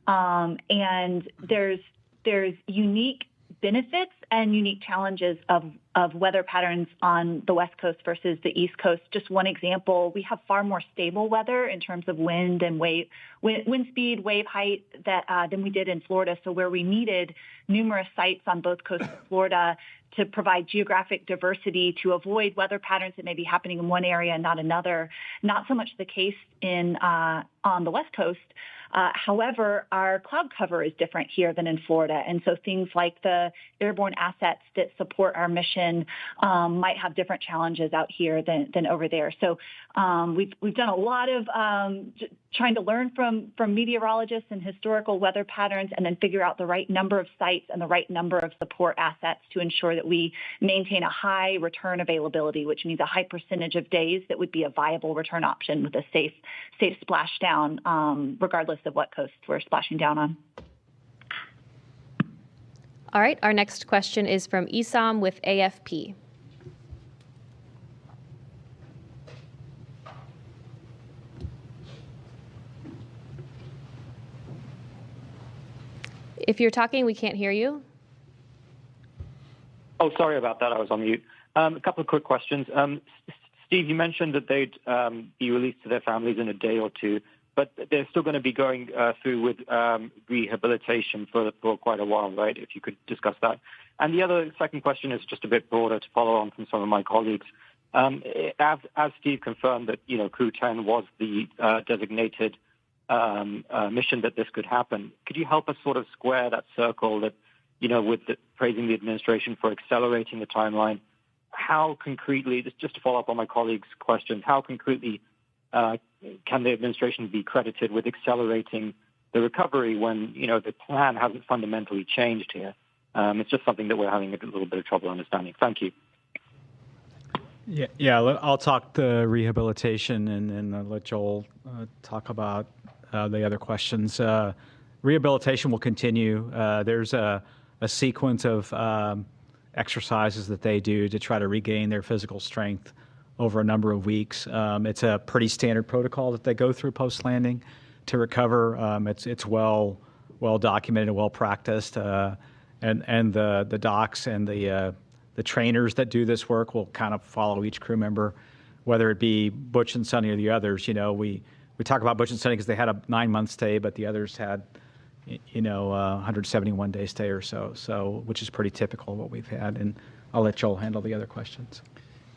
and there's unique benefits and unique challenges of weather patterns on the West Coast versus the East Coast. Just one example, we have far more stable weather in terms of wind and wind speed, wave height than we did in Florida. So where we needed numerous sites on both coasts of Florida to provide geographic diversity to avoid weather patterns that may be happening in one area and not another, not so much the case on the West Coast. However, our cloud cover is different here than in Florida. And so things like the airborne assets that support our mission might have different challenges out here than over there. So we've done a lot of trying to learn from meteorologists and historical weather patterns and then figure out the right number of sites and the right number of support assets to ensure that we maintain a high return availability, which means a high percentage of days that would be a viable return option with a safe splashdown, regardless of what coast we're splashing down on. All right, our next question is from Isam with AFP. If you're talking, we can't hear you. Oh, sorry about that. I was on mute. A couple of quick questions. Steve, you mentioned that they'd be released to their families in a day or two, but they're still going to be going through with rehabilitation for quite a while, right? If you could discuss that. And the other second question is just a bit broader to follow on from some of my colleagues. As Steve confirmed that, Crew-10 was the designated mission that this could happen, could you help us sort of square that circle that, with praising the administration for accelerating the timeline? How concretely, just to follow up on my colleagues' questions, how concretely can the administration be credited with accelerating the recovery when, the plan hasn't fundamentally changed here? It's just something that we're having a little bit of trouble understanding. Thank you. Yeah. I'll talk the rehabilitation and I'll let Joel talk about the other questions. Rehabilitation will continue. There's a sequence of exercises that they do to try to regain their physical strength over a number of weeks. It's a pretty standard protocol that they go through post-landing to recover. It's well documented, well practiced, and the docs and the trainers that do this work will kind of follow each crew member, whether it be Butch and Sunny or the others. We talk about Butch and Sunny because they had a 9-month stay, but the others had 171-day stay or so, which is pretty typical of what we've had. And I'll let Joel handle the other questions.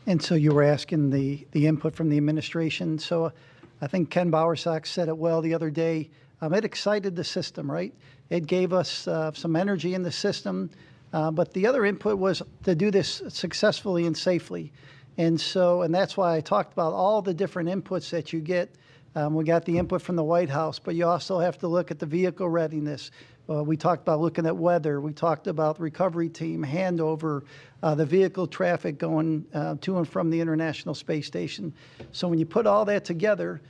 And so you were asking the input from the administration. So I think Ken Bowersox said it well the other day. It excited the system, right? It gave us some energy in the system. But the other input was to do this successfully and safely. And that's why I talked about all the different inputs that you get. We got the input from the White House, but you also have to look at the vehicle readiness. We talked about looking at weather. We talked about recovery team, handover, the vehicle traffic going to and from the International Space Station. So when you put all that together,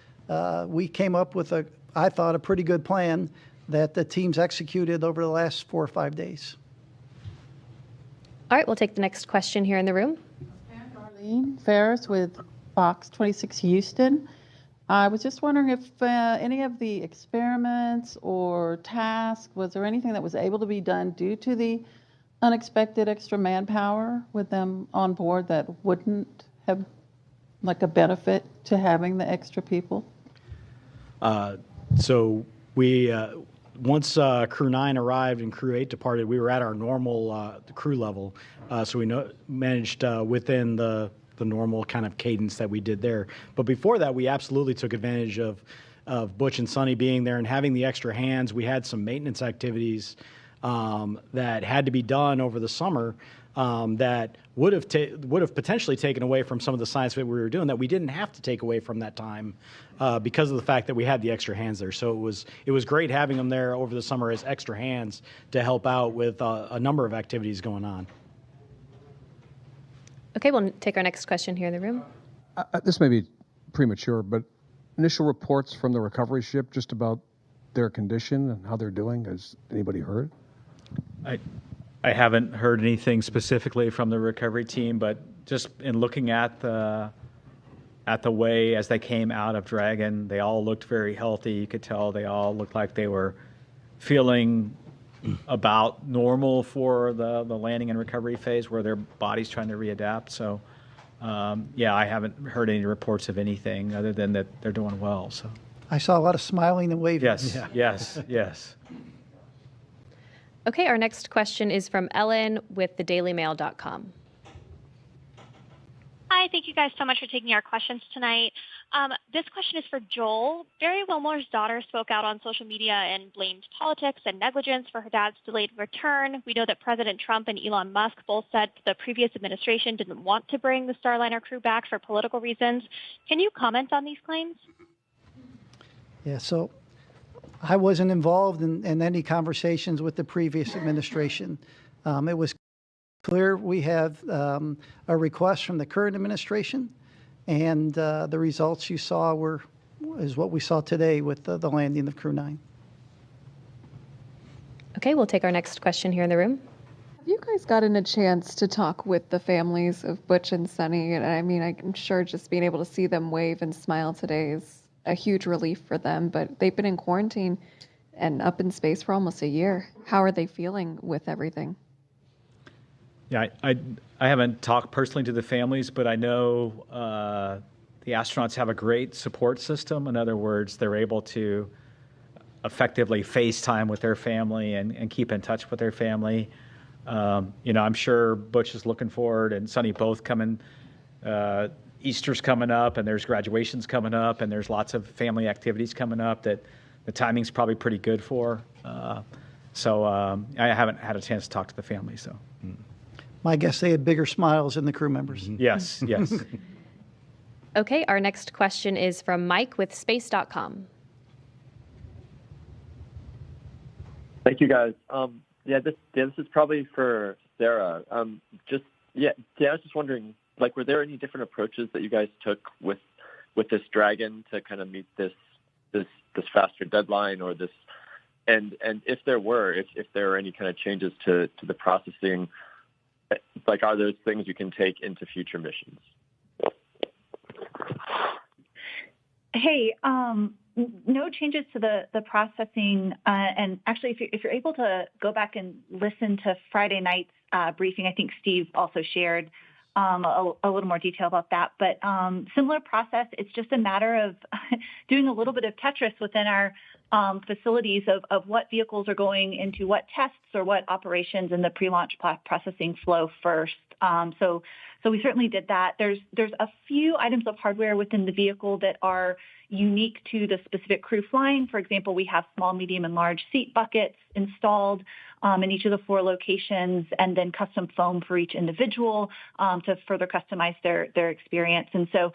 we came up with I thought, a pretty good plan that the teams executed over the last 4 or 5 days. All right, we'll take the next question here in the room. Darlene Ferris with Fox 26 Houston. I was just wondering if any of the experiments or tasks, was there anything that was able to be done due to the unexpected extra manpower with them on board that wouldn't have like a benefit to having the extra people? So we, once Crew-9 arrived and Crew-8 departed, we were at our normal crew level. So we managed within the normal kind of cadence that we did there. But before that, we absolutely took advantage of Butch and Sunny being there and having the extra hands. We had some maintenance activities that had to be done over the summer that would have potentially taken away from some of the science that we were doing that we didn't have to take away from that time because of the fact that we had the extra hands there. So it was great having them there over the summer as extra hands to help out with a number of activities going on. Okay, we'll take our next question here in the room. This may be premature, but initial reports from the recovery ship just about their condition and how they're doing. Has anybody heard? I haven't heard anything specifically from the recovery team, but just in looking at the way as they came out of Dragon, they all looked very healthy. You could tell they all looked like they were feeling about normal for the landing and recovery phase where their body's trying to readapt. So, yeah, I haven't heard any reports of anything other than that they're doing well. So I saw a lot of smiling and waving. yes, yes, yes. Okay, our next question is from Ellen with thedailymail.com. Hi, thank you guys so much for taking our questions tonight. This question is for Joel. Barry Wilmore's daughter spoke out on social media and blamed politics and negligence for her dad's delayed return. We know that President Trump and Elon Musk both said the previous administration didn't want to bring the Starliner crew back for political reasons. Can you comment on these claims? Yeah, so I wasn't involved in any conversations with the previous administration. It was clear we have a request from the current administration, and the results you saw is what we saw today with the landing of Crew-9. Okay, we'll take our next question here in the room. Have you guys gotten a chance to talk with the families of Butch and Sunny? And I mean, I'm sure just being able to see them wave and smile today is a huge relief for them, but they've been in quarantine and up in space for almost a year. How are they feeling with everything? Yeah, I haven't talked personally to the families, but I know the astronauts have a great support system. In other words, they're able to effectively FaceTime with their family and keep in touch with their family. I'm sure Butch is looking forward, and Sunny both coming. Easter's coming up, and there's graduations coming up, and there's lots of family activities coming up that the timing's probably pretty good for. So I haven't had a chance to talk to the family. So My guess they had bigger smiles than the crew members. Yes, yes. Okay, our next question is from Mike with space.com. Thank you, guys. This is probably for Sarah. I was just wondering, were there any different approaches that you guys took with this Dragon to kind of meet this faster deadline, or this, and if there were any kind of changes to the processing, are those things you can take into future missions? Hey, no changes to the processing. And actually, if you're able to go back and listen to Friday night's briefing, I think Steve also shared a little more detail about that. But similar process, it's just a matter of doing a little bit of Tetris within our facilities of what vehicles are going into what tests or what operations in the pre-launch processing flow first. So we certainly did that. There's a few items of hardware within the vehicle that are unique to the specific crew flying. For example, we have small, medium, and large seat buckets installed in each of the 4 locations, and then custom foam for each individual to further customize their experience. And so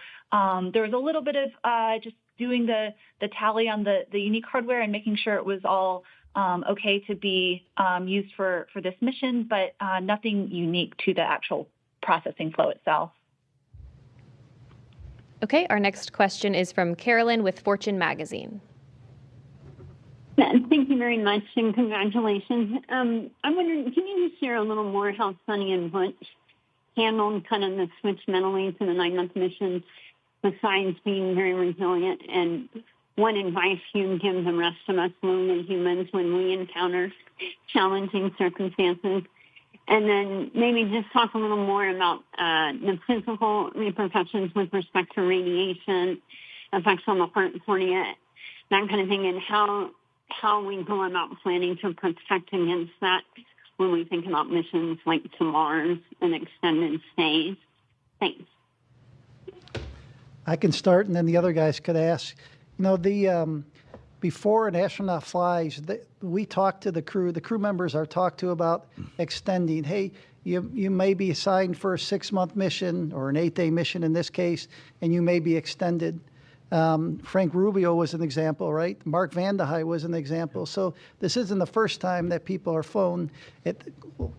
there was a little bit of just doing the tally on the unique hardware and making sure it was all okay to be used for this mission, but nothing unique to the actual processing flow itself. Okay, our next question is from Carolyn with Fortune Magazine. Thank you very much, and congratulations. I'm wondering, can you just share a little more how Sunny and Butch handled kind of the switch mentally to the 9-month mission, besides being very resilient, and what advice you give the rest of us lonely humans when we encounter challenging circumstances? And then maybe just talk a little more about the physical repercussions with respect to radiation, effects on the heart and cornea, that kind of thing, and how we go about planning to protect against that when we think about missions like to Mars and extended stays. Thanks. I can start, and then the other guys could ask. Before an astronaut flies, we talk to the crew. The crew members are talked to about extending. Hey, you may be assigned for a 6-month mission or an 8-day mission in this case, and you may be extended. Frank Rubio was an example, right? Mark Vande Hei was an example. So this isn't the first time that people are flown.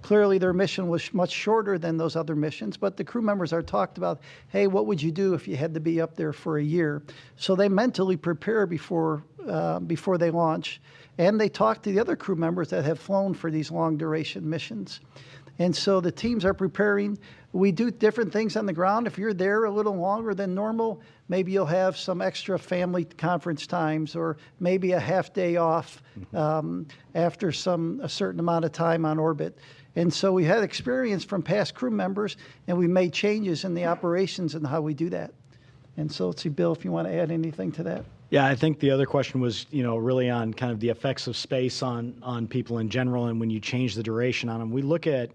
Clearly their mission was much shorter than those other missions, but the crew members are talked about, hey, what would you do if you had to be up there for a year? So they mentally prepare before they launch. and they talk to the other crew members that have flown for these long duration missions. And so the teams are preparing. We do different things on the ground. If you're there a little longer than normal, maybe you'll have some extra family conference times, or maybe a half day off after a certain amount of time on orbit. And so we had experience from past crew members, and we made changes in the operations and how we do that. And so let's see, Bill, if you want to add anything to that. Yeah, I think the other question was, really on kind of the effects of space on people in general, and when you change the duration on them. We look at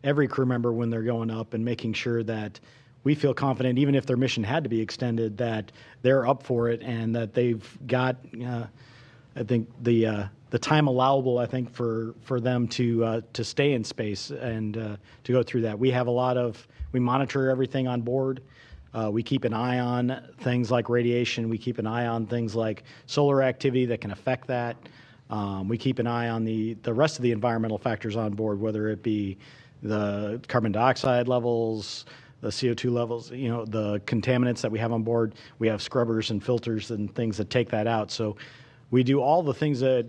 every crew member when they're going up and making sure that we feel confident, even if their mission had to be extended, that they're up for it and that they've got, I think, the time allowable, I think, for them to stay in space and to go through that. We monitor everything on board. We keep an eye on things like radiation. We keep an eye on things like solar activity that can affect that. We keep an eye on the rest of the environmental factors on board, whether it be the carbon dioxide levels, the CO2 levels, the contaminants that we have on board. We have scrubbers and filters and things that take that out. So we do all the things that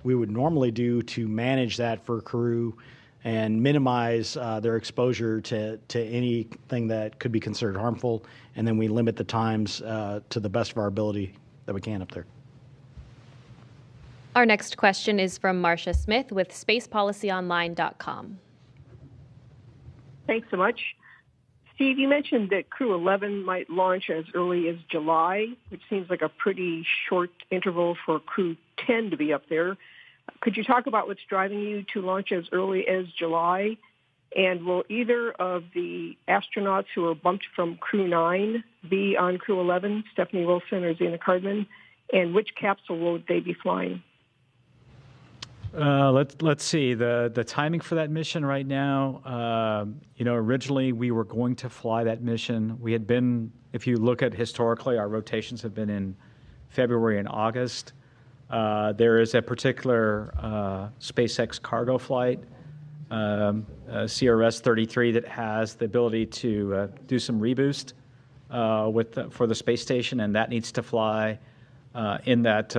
we would normally do to manage that for crew and minimize their exposure to anything that could be considered harmful, and then we limit the times to the best of our ability that we can up there. Our next question is from Marcia Smith with spacepolicyonline.com. Thanks so much. Steve, you mentioned that Crew 11 might launch as early as July, which seems like a pretty short interval for Crew 10 to be up there. Could you talk about what's driving you to launch as early as July? And will either of the astronauts who are bumped from Crew 9 be on Crew 11, Stephanie Wilson or Zena Cardman? And which capsule will they be flying? Let's see the timing for that mission right now. Originally we were going to fly that mission. We had been, if you look at historically, our rotations have been in February and August. There is a particular SpaceX cargo flight, CRS-33, that has the ability to do some reboost for the space station, and that needs to fly in that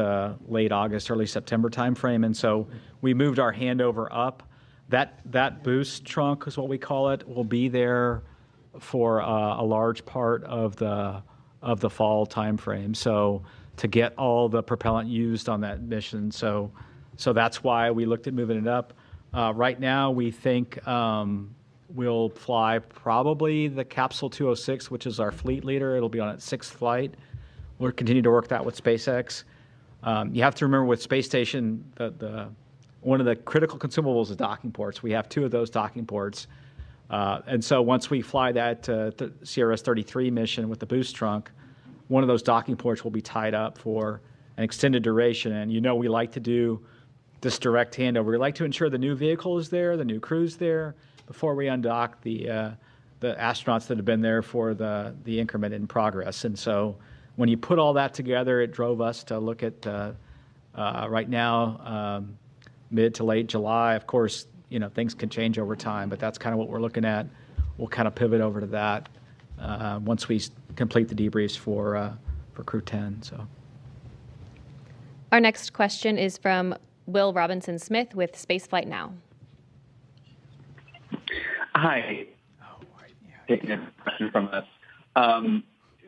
late August, early September timeframe. And so we moved our handover up. That boost trunk is what we call it, will be there for a large part of the fall timeframe. So to get all the propellant used on that mission. So that's why we looked at moving it up. Right now, we think we'll fly probably the capsule 206, which is our fleet leader. It'll be on its 6th flight. We'll continue to work that with SpaceX. You have to remember with space station, one of the critical consumables is docking ports. We have 2 of those docking ports. And so once we fly that CRS-33 mission with the boost trunk, one of those docking ports will be tied up for an extended duration. And we like to do this direct handover. We like to ensure the new vehicle is there, the new crew's there, before we undock the astronauts that have been there for the increment in progress. And so when you put all that together, it drove us to look at right now, mid to late July. Of course, things can change over time, but that's kind of what we're looking at. We'll kind of pivot over to that once we complete the debriefs for Crew 10. So, our next question is from Will Robinson-Smith with Spaceflight Now. Hi. Taking a question from us.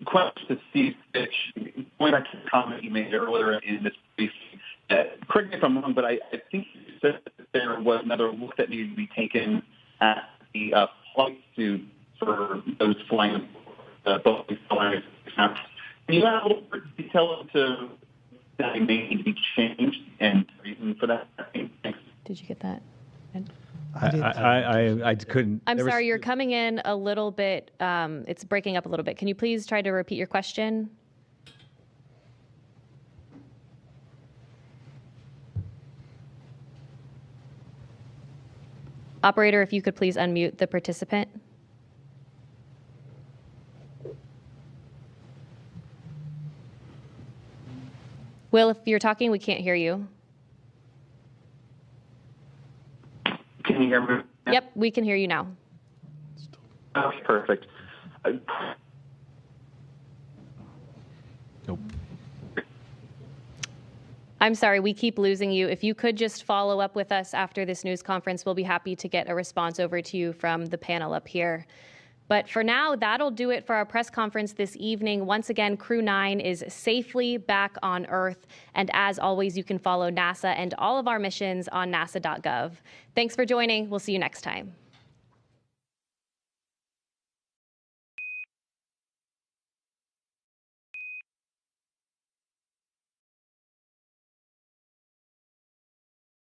Question to Steve Stich. Going back to the comment you made earlier in this briefing, correct me if I'm wrong, but I think you said that there was another look that needed to be taken at the flight suit for those flying both these Starliners. Can you add a little more detail into that may need to be changed and the reason for that? Thanks. Did you get that? I couldn't. I'm sorry, you're coming in a little bit, it's breaking up a little bit. Can you please try to repeat your question? Operator, if you could please unmute the participant. Will, if you're talking, we can't hear you. Can you hear me? Yep, we can hear you now. Okay, perfect. Nope. I'm sorry, we keep losing you. If you could just follow up with us after this news conference, we'll be happy to get a response over to you from the panel up here. But for now, that'll do it for our press conference this evening. Once again, Crew-9 is safely back on Earth. And as always, you can follow NASA and all of our missions on nasa.gov. Thanks for joining. We'll see you next time.